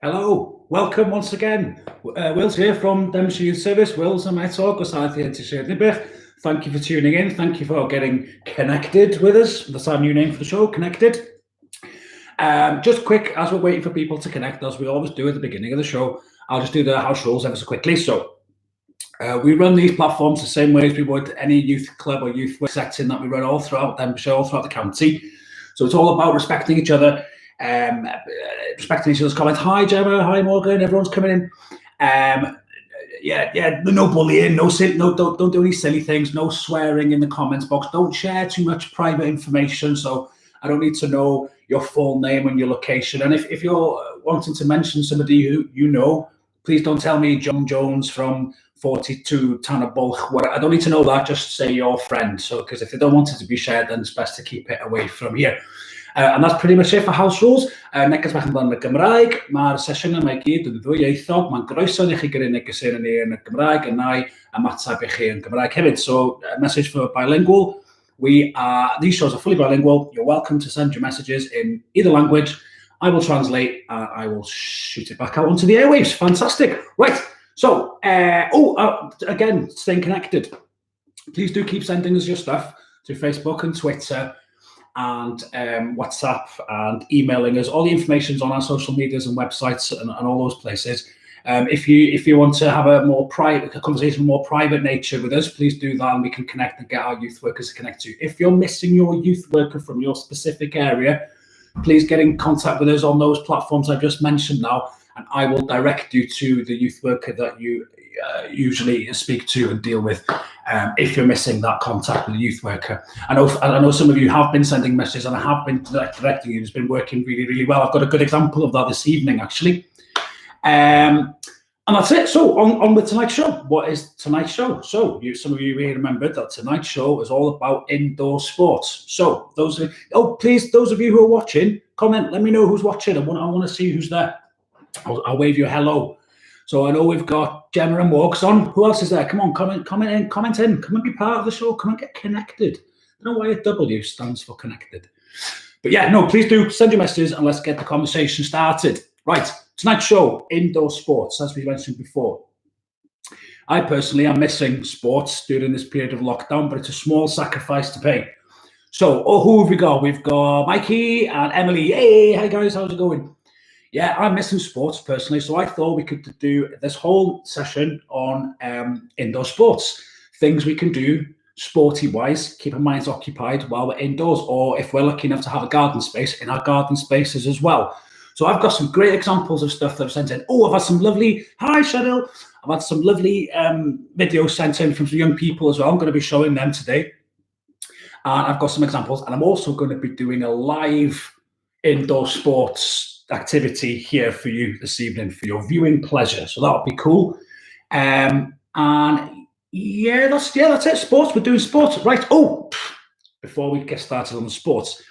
Hello, welcome once again. Will's here from Devonshire Youth Service. Will's on my talk, Cysylltiedig. Thank you for tuning in. Thank you for getting connected with us. That's our new name for the show, Connected. Just quick, as we're waiting for people to connect, as we always do at the beginning of the show, I'll just do the house rules ever so quickly. So we run these platforms the same way as we would any youth club or youth setting that we run all throughout Devonshire, all throughout the county. So it's all about respecting each other. Respecting each other's comments. Hi Gemma, hi Morgan, everyone's coming in. No bullying, don't do any silly things, no swearing in the comments box, don't share too much private information, so I don't need to know your full name and your location. And if you're wanting to mention somebody who you know, please don't tell me John Jones from 42 Tanner Bulk. I don't need to know that, just say your friend. So, because if they don't want it to be shared, then it's best to keep it away from here. And that's pretty much it for house rules. Neges bach yn blaen y Gymraeg, mae'r sesiwn yma I gyd yn ddwyieithog. Mae'n groeso i chi gyrru negeseuon ni yn y Gymraeg, a nai ymateb I chi yn Gymraeg hefyd. So, a message for bilingual. These shows are fully bilingual. You're welcome to send your messages in either language. I will translate and I will shoot it back out onto the airwaves. Fantastic. Right. So, again, staying connected. Please do keep sending us your stuff to Facebook and Twitter and WhatsApp and emailing us. All the information's on our social medias and websites and all those places. If you want to have a conversation of more private nature with us, please do that and we can connect and get our youth workers to connect to you. If you're missing your youth worker from your specific area, please get in contact with us on those platforms I've just mentioned now, and I will direct you to the youth worker that you usually speak to and deal with if you're missing that contact with the youth worker. I know some of you have been sending messages and I have been directing you. It's been working really, really well. I've got a good example of that this evening, actually. And that's it. So on with tonight's show. What is tonight's show? So some of you may remember that tonight's show is all about indoor sports. So those of you who are watching, comment. Let me know who's watching. I want to see who's there. I'll wave you a hello. So I know we've got Gemma and Morgs on. Who else is there? Come on, comment in. Come and be part of the show. Come and get connected. I don't know why a W stands for connected. But yeah, no, please do send your messages and let's get the conversation started. Right, tonight's show, indoor sports, as we mentioned before. I personally am missing sports during this period of lockdown, but it's a small sacrifice to pay. So, who have we got? We've got Mikey and Emily. Hey, hi guys, how's it going? Yeah, I'm missing sports personally, so I thought we could do this whole session on indoor sports. Things we can do sporty-wise, keep our minds occupied while we're indoors, or if we're lucky enough to have a garden space, in our garden spaces as well. So I've got some great examples of stuff that I've sent in. I've had some lovely, hi Cheryl, I've had some lovely videos sent in from some young people as well. I'm going to be showing them today. And I've got some examples, and I'm also going to be doing a live indoor sports activity here for you this evening for your viewing pleasure. So that'll be cool. And yeah, that's it. Sports. We're doing sports, right? Before we get started on the sports,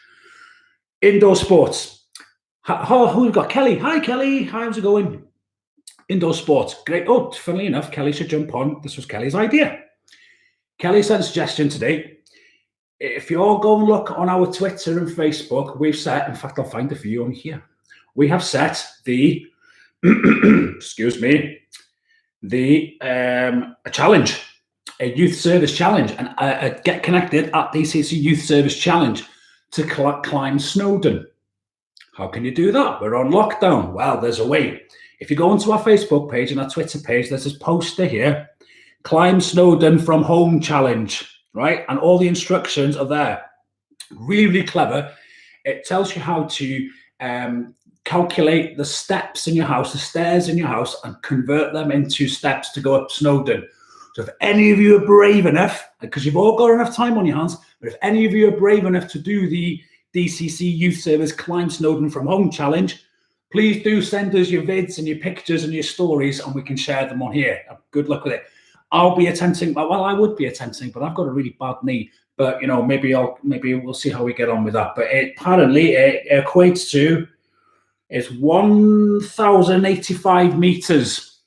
indoor sports. Who we've got? Kelly. Hi, Kelly. How's it going? Indoor sports. Great. Funnily enough, Kelly should jump on. This was Kelly's idea. Kelly sent a suggestion today. If you all go and look on our Twitter and Facebook, we've set, in fact, I'll find a few on here. We have set the, a challenge, a youth service challenge, and a Get Connected at DCC Youth Service Challenge to climb Snowdon. How can you do that? We're on lockdown. Well, there's a way. If you go onto our Facebook page and our Twitter page, there's this poster here, Climb Snowdon from Home Challenge, right? And all the instructions are there. Really, really clever. It tells you how to calculate the steps in your house, the stairs in your house, and convert them into steps to go up Snowdon. So if any of you are brave enough, because you've all got enough time on your hands, but if any of you are brave enough to do the DCC Youth Service Climb Snowdon from Home Challenge, please do send us your vids and your pictures and your stories and we can share them on here. Good luck with it. I'll be attempting, well, I would be attempting, but I've got a really bad knee. But, maybe we'll see how we get on with that. But apparently it equates to, it's 1,085 meters.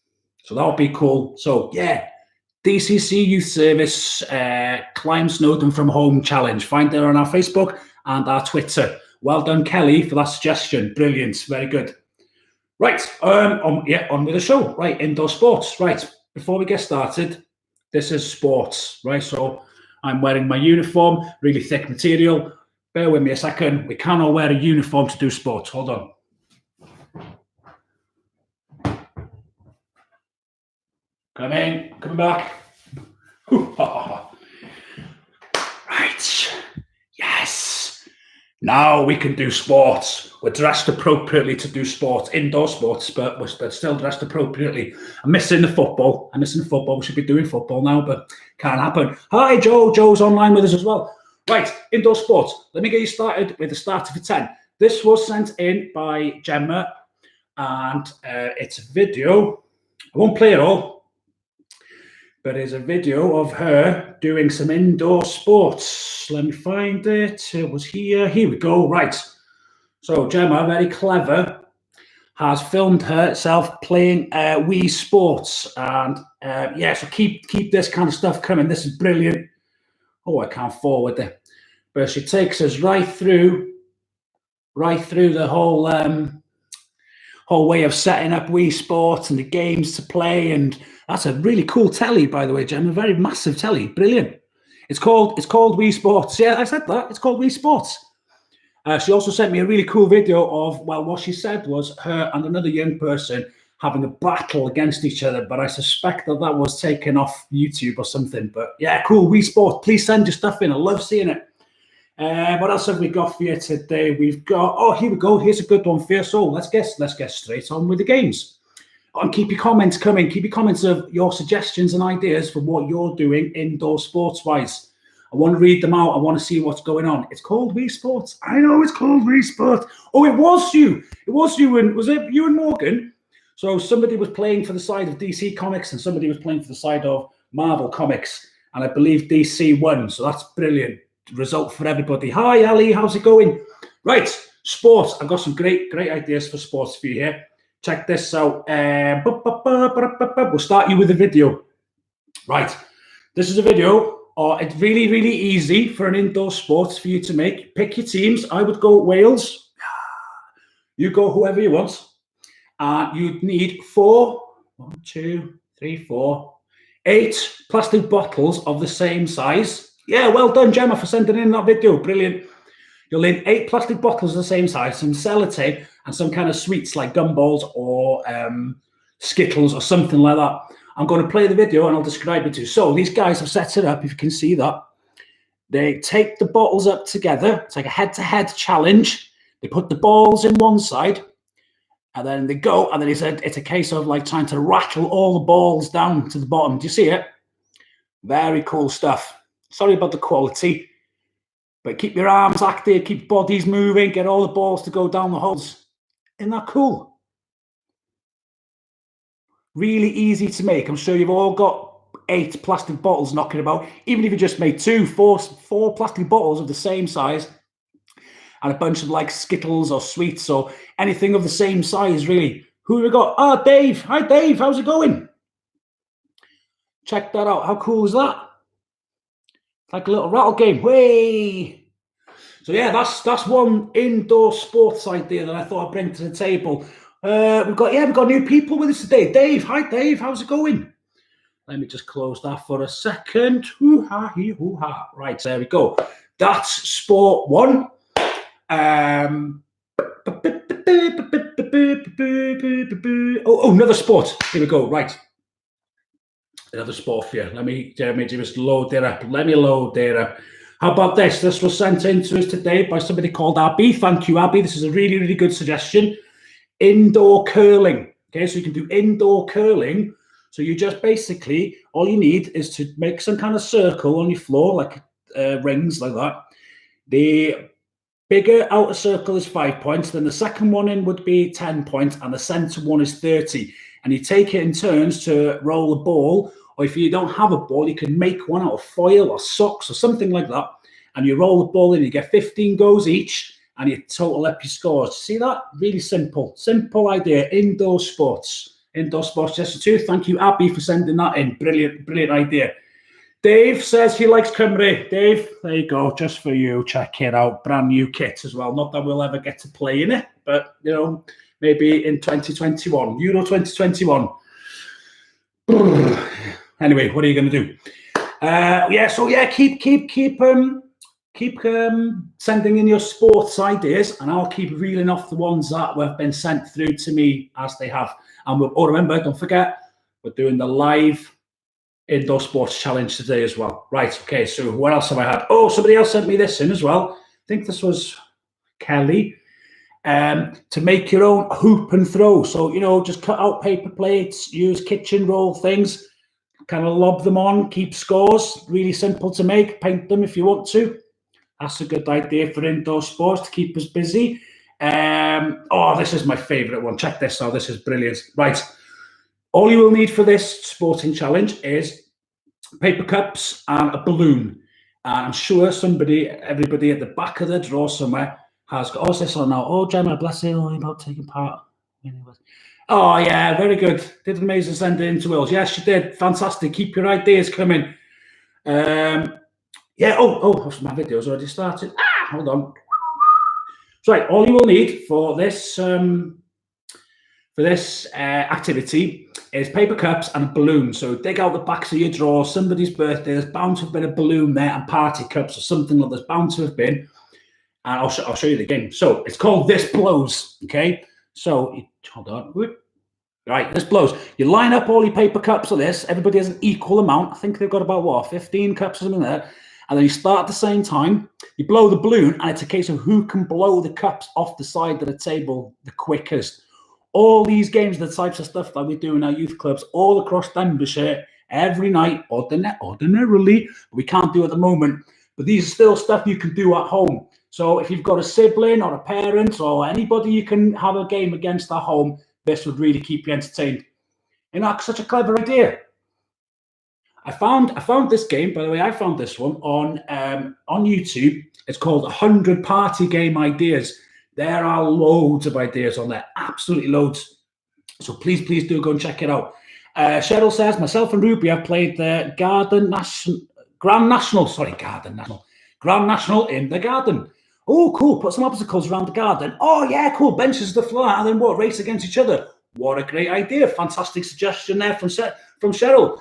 So that'll be cool. So yeah, DCC Youth Service Climb Snowdon from Home Challenge. Find it on our Facebook and our Twitter. Well done, Kelly, for that suggestion. Brilliant. Very good. Right, on with the show. Right, indoor sports. Right, before we get started, this is sports, right? So I'm wearing my uniform, really thick material. Bear with me a second. We cannot wear a uniform to do sports. Hold on. Come in, coming back. Right, yes. Now we can do sports. We're dressed appropriately to do sports, indoor sports, but we're still dressed appropriately. I'm missing the football. We should be doing football now, but can't happen. Hi, Joe. Joe's online with us as well. Right, indoor sports. Let me get you started with the starter for 10. This was sent in by Gemma, and it's a video. I won't play it all, but it's a video of her doing some indoor sports. Let me find it. It was here. Here we go. Right. So Gemma, very clever, has filmed herself playing Wii Sports, and so keep this kind of stuff coming. This is brilliant. Oh, I can't forward it, but she takes us right through the whole way of setting up Wii Sports and the games to play, and that's a really cool telly, by the way, Gemma. A very massive telly, brilliant. It's called Wii Sports. Yeah, I said that. It's called Wii Sports. She also sent me a really cool video of, well, what she said was her and another young person having a battle against each other, but I suspect that was taken off YouTube or something. But yeah, cool, Wii Sports. Please send your stuff in. I love seeing it. What else have we got for you today? We've got, here we go. Here's a good one for you. So let's get straight on with the games. And keep your comments coming. Keep your comments of your suggestions and ideas for what you're doing indoor sports-wise. I want to read them out. I want to see what's going on. It's called Wii Sports. I know it's called Wii Sports. Oh, it was you. It was you. And was it you and Morgan? So somebody was playing for the side of DC Comics and somebody was playing for the side of Marvel Comics. And I believe DC won. So that's brilliant. Result for everybody. Hi, Ali. How's it going? Right. Sports. I've got some great ideas for sports for you here. Check this out. We'll start you with a video. Right. This is a video. It's really, really easy for an indoor sports for you to make. Pick your teams. I would go Wales. You go whoever you want. You'd need 8 plastic bottles of the same size. Yeah, well done, Gemma, for sending in that video. Brilliant. You'll need 8 plastic bottles of the same size, some sellotape, and some kind of sweets like gumballs or Skittles or something like that. I'm going to play the video and I'll describe it to you. So these guys have set it up, if you can see that. They take the bottles up together. It's like a head-to-head challenge. They put the balls in one side, and then they go, and then he said it's a case of like trying to rattle all the balls down to the bottom. Do you see it? Very cool stuff. Sorry about the quality, but keep your arms active, keep bodies moving, get all the balls to go down the holes. Isn't that cool? Really easy to make. I'm sure you've all got 8 plastic bottles knocking about. Even if you just made 4 plastic bottles of the same size and a bunch of like Skittles or sweets or anything of the same size, really. Who have we got? Ah, Dave. Hi, Dave. How's it going? Check that out. How cool is that? Like a little rattle game. Way. So yeah, that's one indoor sports idea that I thought I'd bring to the table. We've got new people with us today. Dave, hi Dave, how's it going? Let me just close that for a second. Hoo-ha, hoo-ha. Right, there we go. That's sport 1. Another sport. Here we go. Right. Another sport for you. Let me just load it up. How about this? This was sent in to us today by somebody called Abby. Thank you, Abby. This is a really, really good suggestion. Indoor curling. Okay, so you can do indoor curling. So you just basically, all you need is to make some kind of circle on your floor, like rings like that. The bigger outer circle is 5 points. Then the second one in would be 10 points. And the center one is 30. And you take it in turns to roll a ball. Or if you don't have a ball, you can make one out of foil or socks or something like that. And you roll the ball in, you get 15 goes each. And you total up your scores. See that? Really simple. Simple idea. Indoor sports. Just 2. Thank you, Abby, for sending that in. Brilliant idea. Dave says he likes Cymru. Dave, there you go. Just for you. Check it out. Brand new kit as well. Not that we'll ever get to play in it, but, maybe in 2021, Euro 2021. Anyway, what are you going to do? Keep sending in your sports ideas, and I'll keep reeling off the ones that have been sent through to me as they have. And remember, don't forget, we're doing the live indoor sports challenge today as well. Right, okay, so what else have I had? Oh, somebody else sent me this in as well. I think this was Kelly. To make your own hoop and throw. So, just cut out paper plates, use kitchen roll things, kind of lob them on, keep scores. Really simple to make. Paint them if you want to. That's a good idea for indoor sports to keep us busy. This is my favorite one. Check this out. This is brilliant. Right. All you will need for this sporting challenge is paper cups and a balloon. And I'm sure everybody at the back of the drawer somewhere has got, what's this on now? Oh, Gemma, bless you, about taking part. Oh, yeah, very good. Did amazing sending in to Wills. Yes, you did. Fantastic. Keep your ideas coming. My video's already started. Hold on. Right, all you will need for this activity is paper cups and a balloon. So dig out the backs of your drawers. Somebody's birthday, there's bound to have been a balloon there, and party cups or something like there's bound to have been. And I'll show you the game. So it's called This Blows, okay? So, hold on. Right, this blows. You line up all your paper cups of this. Everybody has an equal amount. I think they've got about, 15 cups or something there. And then you start at the same time. You blow the balloon, and it's a case of who can blow the cups off the side of the table the quickest. All these games, the types of stuff that we do in our youth clubs all across Denbighshire every night, ordinarily. We can't do at the moment. But these are still stuff you can do at home. So if you've got a sibling or a parent or anybody you can have a game against at home, this would really keep you entertained. Such a clever idea. I found this game, by the way. I found this one on YouTube. It's called 100 Party Game Ideas. There are loads of ideas on there, absolutely loads. So please do go and check it out. Cheryl says, myself and Ruby have played the Grand National in the garden. Oh, cool. Put some obstacles around the garden. Oh, yeah, cool. Benches to the floor, and then what? Race against each other. What a great idea. Fantastic suggestion there from Cheryl.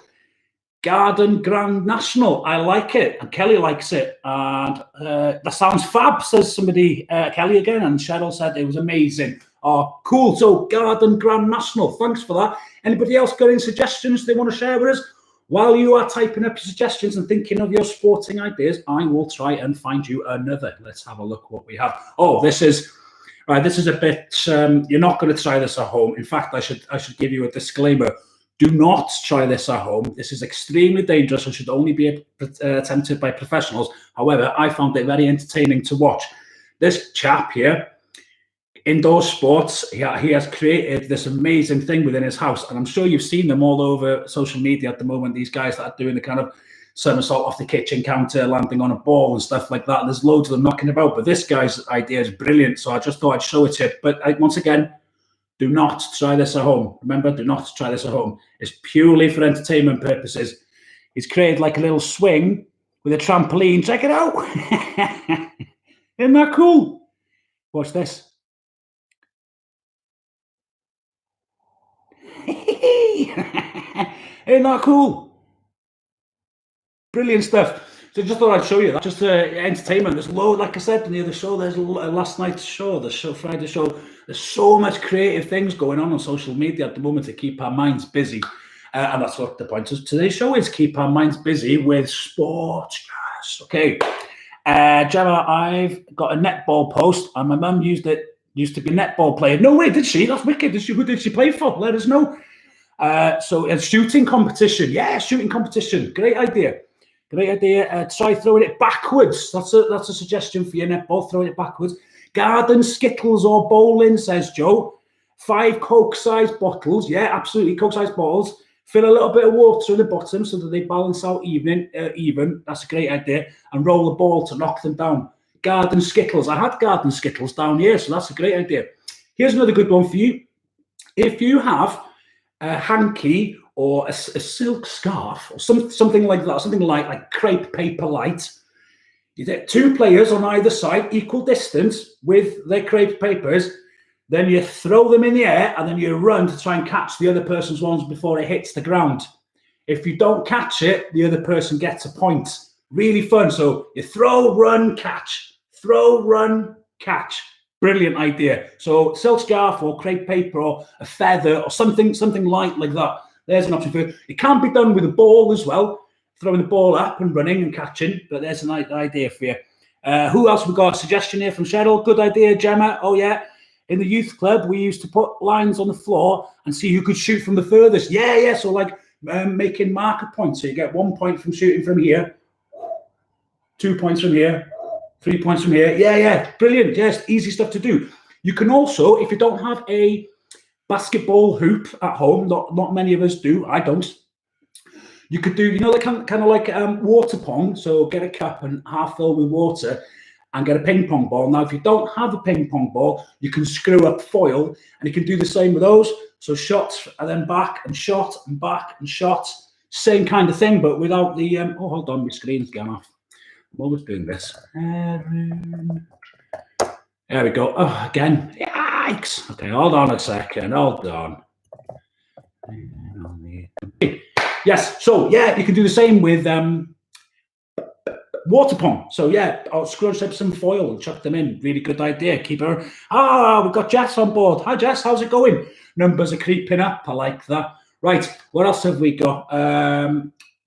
Garden Grand National. I like it. And Kelly likes it. And that sounds fab, says somebody. Kelly again. And Cheryl said it was amazing. Oh, cool. So Garden Grand National. Thanks for that. Anybody else got any suggestions they want to share with us? While you are typing up your suggestions and thinking of your sporting ideas, I will try and find you another. Let's have a look what we have. Oh, this is a bit, you're not going to try this at home. In fact, I should give you a disclaimer. Do not try this at home. This is extremely dangerous and should only be attempted by professionals. However, I found it very entertaining to watch. This chap here, indoor sports, he has created this amazing thing within his house, and I'm sure you've seen them all over social media at the moment, these guys that are doing the kind of somersault off the kitchen counter, landing on a ball and stuff like that. And there's loads of them knocking about, but this guy's idea is brilliant, so I just thought I'd show it to you. But once again, do not try this at home. Remember, do not try this at home. It's purely for entertainment purposes. He's created like a little swing with a trampoline. Check it out. Isn't that cool? Watch this. Isn't that cool? Brilliant stuff. So just thought I'd show you that. Just entertainment. There's loads, like I said in the other show, there's last night's show, Friday show. There's so much creative things going on social media at the moment to keep our minds busy. And that's what the point of today's show is, keep our minds busy with sport. Yes. Okay. Gemma, I've got a netball post, and my mum used to be a netball player. No way, did she? That's wicked. Who did she play for? Let us know. So a shooting competition. Yeah, shooting competition. Great idea. Try throwing it backwards. That's a suggestion for your netball, throwing it backwards. Garden skittles or bowling, says Joe. 5 Coke-sized bottles. Yeah, absolutely. Coke-sized bottles. Fill a little bit of water in the bottom so that they balance out even. That's a great idea. And roll the ball to knock them down. Garden skittles. I had garden skittles down here, so that's a great idea. Here's another good one for you. If you have a hanky or a silk scarf or something like that, something like crepe paper light, you get 2 players on either side, equal distance with their crepe papers. Then you throw them in the air, and then you run to try and catch the other person's ones before it hits the ground. If you don't catch it, the other person gets a point. Really fun. So you throw, run, catch. Throw, run, catch. Brilliant idea. So silk scarf or crepe paper or a feather or something light like that. There's an option for it. It can be done with a ball as well, throwing the ball up and running and catching, but there's an idea for you. Who else we got? A suggestion here from Cheryl. Good idea, Gemma. Oh, yeah. In the youth club, we used to put lines on the floor and see who could shoot from the furthest. Yeah. So like making marker points. So you get 1 point from shooting from here, 2 points from here, 3 points from here. Yeah. Brilliant. Yes, easy stuff to do. You can also, if you don't have a basketball hoop at home, not many of us do. I don't. You could do, you know, like kind of like water pong. So get a cup and half fill with water and get a ping pong ball. Now, if you don't have a ping pong ball, you can screw up foil, and you can do the same with those. So shots and then back and shot and back and shot. Same kind of thing, but without the, oh, hold on, my screen's gone off. I'm always doing this. There we go. Oh, again. Yikes. Okay, hold on a second. Hold on. Yes, so yeah, you can do the same with water pong. So yeah, I'll scrunch up some foil and chuck them in. Really good idea. Keep her. We've got Jess on board. Hi Jess, how's it going? Numbers are creeping up. I like that. Right, what else have we got?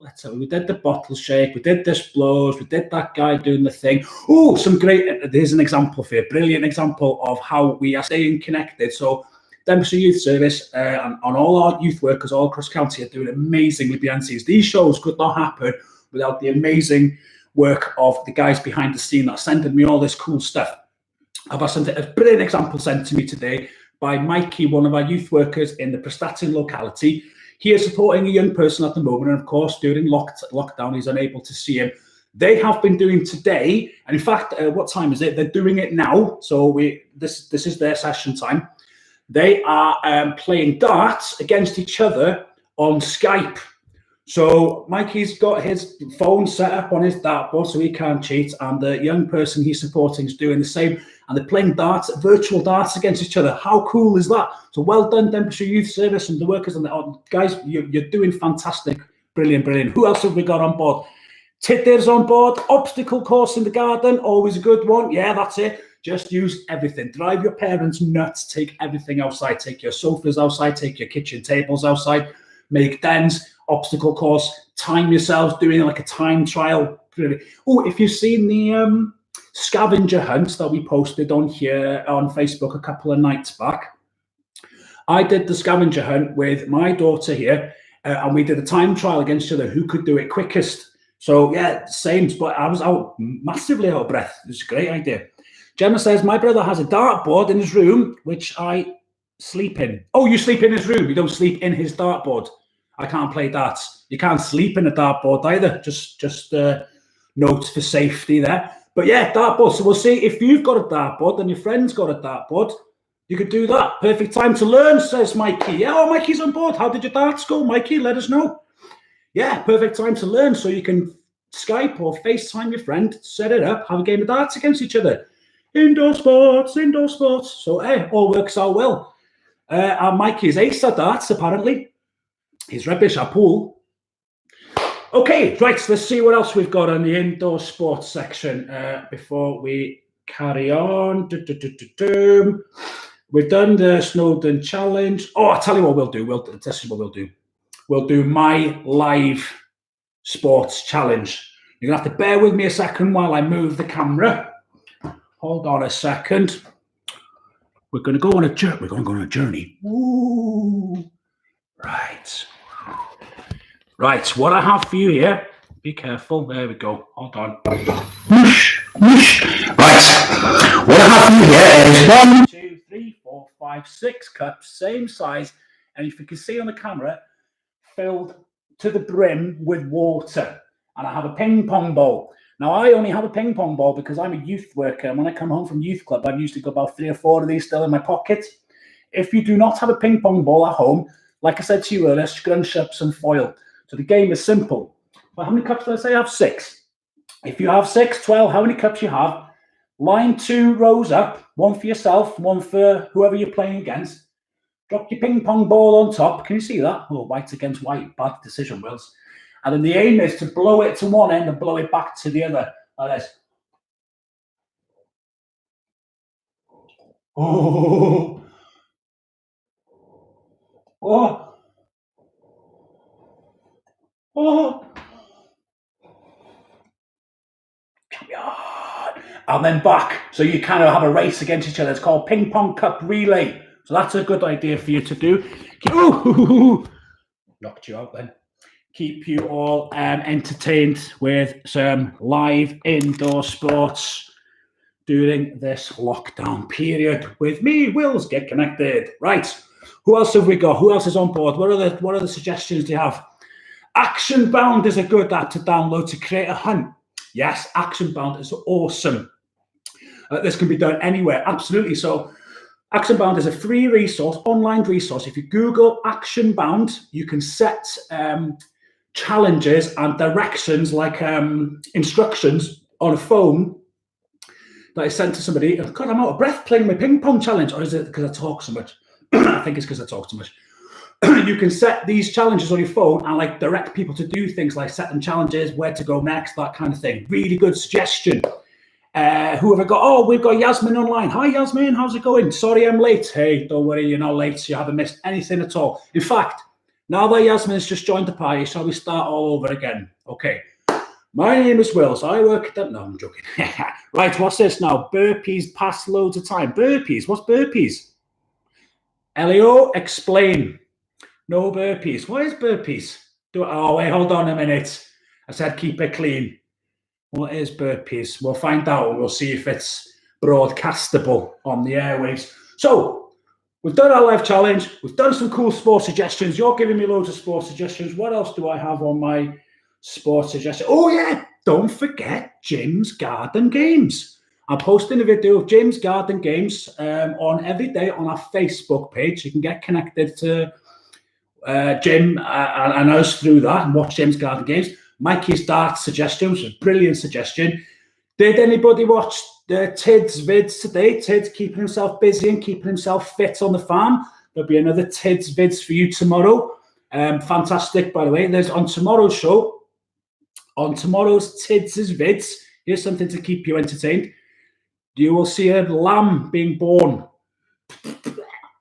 Let's see. We did the bottle shake. We did this blows. We did that guy doing the thing. Oh, some great. There's an example for you. Brilliant example of how we are staying connected. So Denbighshire Youth Service and all our youth workers all across county are doing amazingly behind the scenes. These shows could not happen without the amazing work of the guys behind the scene that are sending me all this cool stuff. I've had a brilliant example sent to me today by Mikey, one of our youth workers in the Prestatyn locality. He is supporting a young person at the moment, and of course, during lockdown, he's unable to see him. They have been doing today, and in fact, what time is it? They're doing it now. So this is their session time. They are playing darts against each other on Skype. So Mikey's got his phone set up on his dartboard so he can't cheat, and the young person he's supporting is doing the same, and they're playing darts, virtual darts against each other. How cool is that? So well done, Denbighshire Youth Service and the workers and the guys. You're doing fantastic. Brilliant. Who else have we got on board? Tiddir's on board. Obstacle course in the garden, always a good one. Yeah, that's it. Just use everything. Drive your parents nuts. Take everything outside. Take your sofas outside. Take your kitchen tables outside. Make dens. Obstacle course. Time yourselves doing like a time trial. Really. Oh, if you've seen the scavenger hunt that we posted on here on Facebook a couple of nights back, I did the scavenger hunt with my daughter here, and we did a time trial against each other. Who could do it quickest? So yeah, same. But I was massively out of breath. It was a great idea. Gemma says, my brother has a dartboard in his room, which I sleep in. Oh, you sleep in his room. You don't sleep in his dartboard. I can't play darts. You can't sleep in a dartboard either. Just notes for safety there. But yeah, dartboard. So we'll see if you've got a dartboard and your friend's got a dartboard. You could do that. Perfect time to learn, says Mikey. Yeah, oh, Mikey's on board. How did your darts go, Mikey? Let us know. Yeah, perfect time to learn. So you can Skype or FaceTime your friend, set it up, have a game of darts against each other. Indoor sports. So, hey, all works out well. And Mikey's ace at darts, apparently. He's rubbish at pool. Okay, right, let's see what else we've got on the indoor sports section before we carry on. We've done the Snowdon Challenge. Oh, I'll tell you what we'll do. This is what we'll do. We'll do my live sports challenge. You're going to have to bear with me a second while I move the camera. Hold on a second. We're going to go on a journey. We're going to go on a journey. Ooh. Right. Right, what I have for you here. Be careful. There we go. Hold on. Whoosh, whoosh. Right. What I have for you here is 1, 2, 3, 4, 5, 6 cups, same size. And if you can see on the camera, filled to the brim with water. And I have a ping pong ball. Now, I only have a ping pong ball because I'm a youth worker. And when I come home from youth club, I've usually got about 3 or 4 of these still in my pocket. If you do not have a ping pong ball at home, like I said to you earlier, scrunch up some foil. So the game is simple. But how many cups did I say I have? 6. If you have 6, 12, how many cups you have, line 2 rows up, one for yourself, one for whoever you're playing against. Drop your ping pong ball on top. Can you see that? Oh, white against white. Bad decision, Wills. And then the aim is to blow it to one end and blow it back to the other. Like this. Oh. Oh. Oh. And then back. So you kind of have a race against each other. It's called Ping Pong Cup Relay. So that's a good idea for you to do. Oh, knocked you out then. Keep you all entertained with some live indoor sports during this lockdown period with me, Wills. Get connected. Right. Who else have we got? Who else is on board? What are the suggestions do you have? Action Bound is a good app to download to create a hunt. Yes, Action Bound is awesome. This can be done anywhere, absolutely. So Action Bound is a free resource, online resource. If you Google Action Bound, you can set challenges and directions like instructions on a phone that is sent to somebody. God, I'm out of breath playing my ping pong challenge. Or is it because I talk so much? I think it's because I talk too much. You can set these challenges on your phone and like direct people to do things like set them challenges, where to go next, that kind of thing. Really good suggestion. Who have I got? Oh, we've got Yasmin online. Hi, Yasmin. How's it going? Sorry, I'm late. Hey, don't worry. You're not late. You haven't missed anything at all. In fact, now that Yasmin's just joined the party, shall we start all over again? Okay. My name is Will. So I work at... No, I'm joking. Right, what's this now? Burpees pass loads of time. Burpees? What's burpees? Elio, explain. No burpees. What is burpees? Oh, wait, hold on a minute. I said keep it clean. What is burpees? We'll find out. We'll see if it's broadcastable on the airwaves. So, we've done our live challenge. We've done some cool sports suggestions. You're giving me loads of sports suggestions. What else do I have on my sports suggestions? Oh, yeah. Don't forget Jim's Garden Games. I'm posting a video of Jim's Garden Games on every day on our Facebook page. You can get connected to Jim and us through that and watch Jim's Garden Games. Mikey's dart suggestion was a brilliant suggestion. Did anybody watch the Tid's vids today? Tid's keeping himself busy and keeping himself fit on the farm. There'll be another Tid's vids for you tomorrow. Fantastic, by the way. There's on tomorrow's show, on tomorrow's Tid's vids, here's something to keep you entertained. You will see a lamb being born.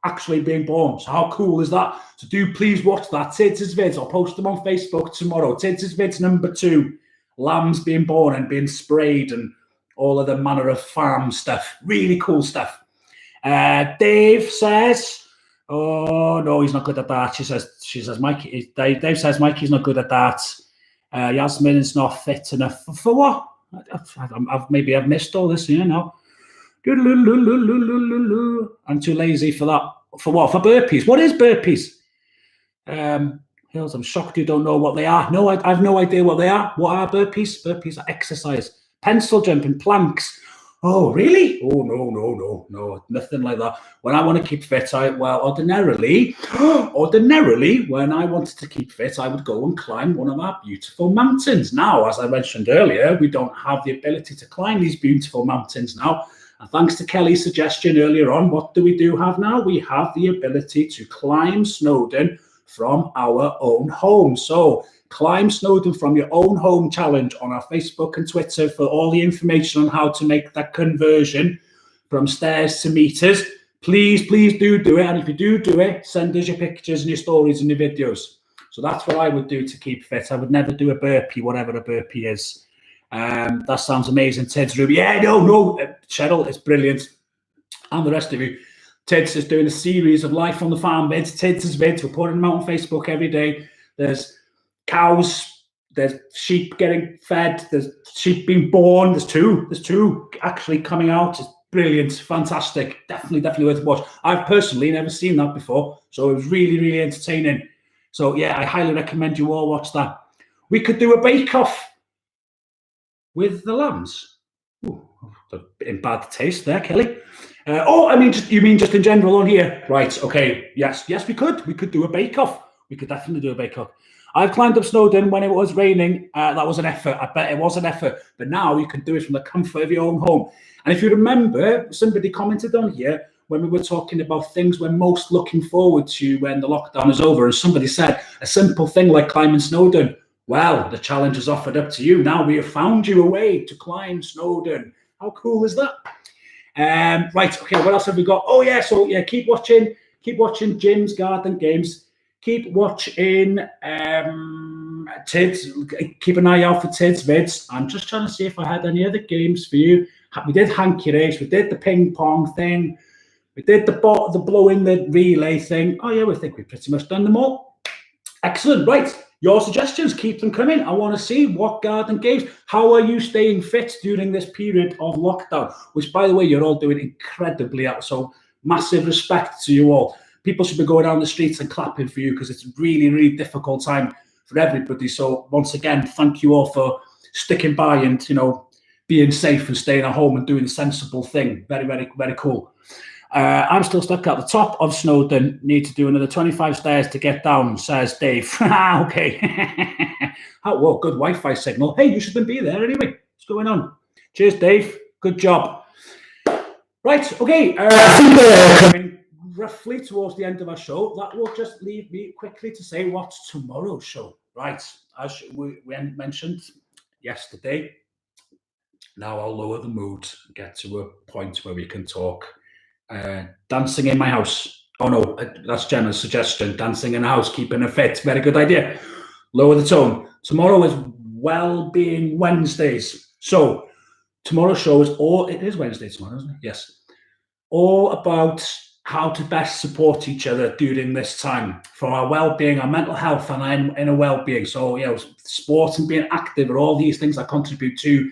Actually being born. So how cool is that? So do please watch that. Tid's vids. I'll post them on Facebook tomorrow. Tid's vids number 2. Lambs being born and being sprayed and all of the manner of farm stuff. Really cool stuff. Dave says, oh no, he's not good at that. She says, Mikey. Dave says Mikey's not good at that. Yasmin is not fit enough for what? Maybe I've missed all this, you know. I'm too lazy for that. For what? For burpees. What is burpees? Hills, I'm shocked you don't know what they are. No, I have no idea what they are. What are burpees? Burpees are exercise. Pencil jumping, planks. Oh, really? Oh, no, nothing like that. When I want to keep fit, ordinarily, when I wanted to keep fit, I would go and climb one of our beautiful mountains. Now, as I mentioned earlier, we don't have the ability to climb these beautiful mountains now. And thanks to Kelly's suggestion earlier on, what do we have now? We have the ability to climb Snowdon from our own home. So climb Snowdon from your own home challenge on our Facebook and Twitter for all the information on how to make that conversion from stairs to meters. Please do it. And if you do it, send us your pictures and your stories and your videos. So that's what I would do to keep fit. I would never do a burpee, whatever a burpee is. That sounds amazing. Ted's Ruby. Yeah, no, Cheryl, it's brilliant. And the rest of you. Ted's is doing a series of Life on the Farm vids. Ted's vids. We're putting them out on Facebook every day. There's cows. There's sheep getting fed. There's sheep being born. There's two actually coming out. It's brilliant. Fantastic. Definitely worth a watch. I've personally never seen that before. So it was really, really entertaining. So yeah, I highly recommend you all watch that. We could do a bake-off with the lambs. Ooh, in bad taste there, Kelly. You mean just in general on here? Right, okay. Yes, we could. We could do a bake-off. We could definitely do a bake-off. I've climbed up Snowdon when it was raining. That was an effort. I bet it was an effort. But now you can do it from the comfort of your own home. And if you remember, somebody commented on here when we were talking about things we're most looking forward to when the lockdown is over. And somebody said a simple thing like climbing Snowdon. Well, the challenge is offered up to you. Now we have found you a way to climb Snowdon. How cool is that? Right, okay, what else have we got? Oh, yeah, so yeah, keep watching Jim's Garden Games. Keep watching Tid's. Keep an eye out for Tid's vids. I'm just trying to see if I had any other games for you. We did Hanky Race. We did the ping pong thing. We did the blowing the relay thing. Oh, yeah, we think we've pretty much done them all. Excellent. Right. Your suggestions, keep them coming. I want to see what garden games. How are you staying fit during this period of lockdown? Which, by the way, you're all doing incredibly out. So massive respect to you all. People should be going down the streets and clapping for you because it's a really, really difficult time for everybody. So once again, thank you all for sticking by and, you know, being safe and staying at home and doing the sensible thing. Very, very, very cool. I'm still stuck at the top of Snowdon. Need to do another 25 stairs to get down, says Dave. Okay. Oh, well, good Wi-Fi signal. Hey, you shouldn't be there anyway. What's going on? Cheers, Dave. Good job. Right, okay. I think we're coming roughly towards the end of our show. That will just leave me quickly to say what's tomorrow's show. Right, as we mentioned yesterday, now I'll lower the mood, get to a point where we can talk. Dancing in my house. Oh no, that's Gemma's suggestion. Dancing in the house, keeping it fit. Very good idea. Lower the tone. Tomorrow is Wellbeing Wednesdays. So tomorrow's show is it is Wednesday tomorrow, isn't it? Yes. All about how to best support each other during this time for our well-being, our mental health, and our inner well-being. So, you know, sport and being active are all these things that contribute to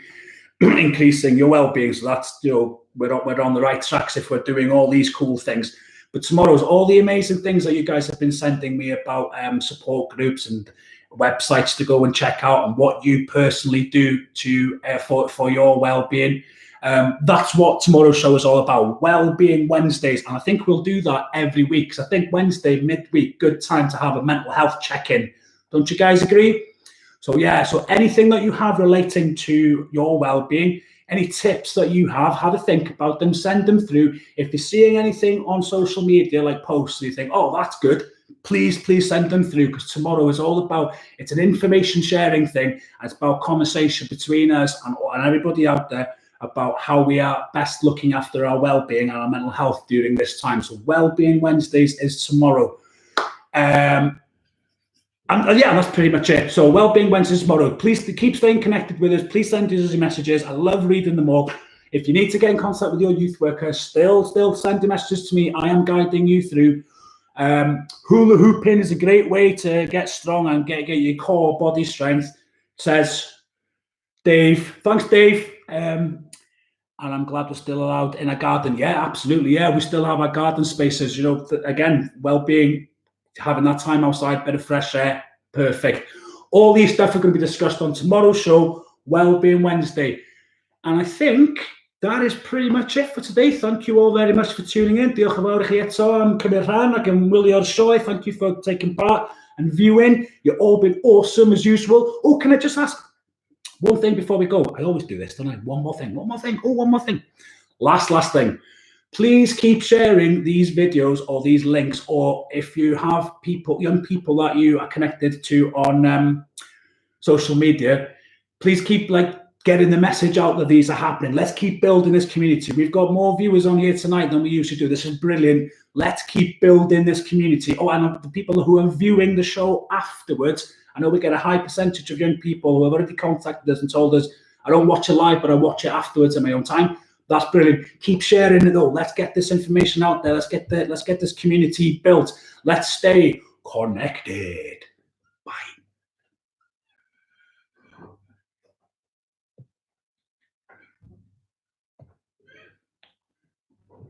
increasing your well-being. So that's, you know, we're on the right tracks if we're doing all these cool things. But tomorrow's all the amazing things that you guys have been sending me about support groups and websites to go and check out and what you personally do to for your well-being. That's what tomorrow's show is all about. Wellbeing Wednesdays, and I think we'll do that every week. Because I think Wednesday midweek, good time to have a mental health check-in. Don't you guys agree? So yeah, so anything that you have relating to your well-being, any tips that you have a think about them, send them through. If you're seeing anything on social media, like posts, and you think, oh, that's good, please send them through, because tomorrow is all about, it's an information sharing thing. And it's about conversation between us and everybody out there about how we are best looking after our well-being and our mental health during this time. So Wellbeing Wednesdays is tomorrow. And yeah, that's pretty much it. So Wellbeing Wednesdays tomorrow. Please keep staying connected with us. Please send us your messages. I love reading them all. If you need to get in contact with your youth worker, still send the messages to me. I am guiding you through. Hula hooping is a great way to get strong and get your core body strength, says Dave. Thanks, Dave. And I'm glad we're still allowed in a garden. Yeah, absolutely. Yeah, we still have our garden spaces. You know, again, well-being, having that time outside, bit of fresh air, perfect. All these stuff are going to be discussed on tomorrow's show, Wellbeing Wednesday. And I think that is pretty much it for today. Thank you all very much for tuning in. Diolch yn fawr I chi eto am cymryd rhan ac yn wylio'r sioe. Thank you for taking part and viewing. You've all been awesome as usual. Oh, can I just ask one thing before we go? I always do this, don't I? One more thing. Oh, one more thing. Last thing. Please keep sharing these videos or these links, or if you have young people that you are connected to on social media, please keep getting the message out that these are happening. Let's keep building this community. We've got more viewers on here tonight than we usually do. This is brilliant. Let's keep building this community. Oh, and the people who are viewing the show afterwards, I know we get a high percentage of young people who have already contacted us and told us, I don't watch it live, but I watch it afterwards in my own time. That's brilliant. Keep sharing it though. Let's get this information out there. Let's get this community built. Let's stay connected.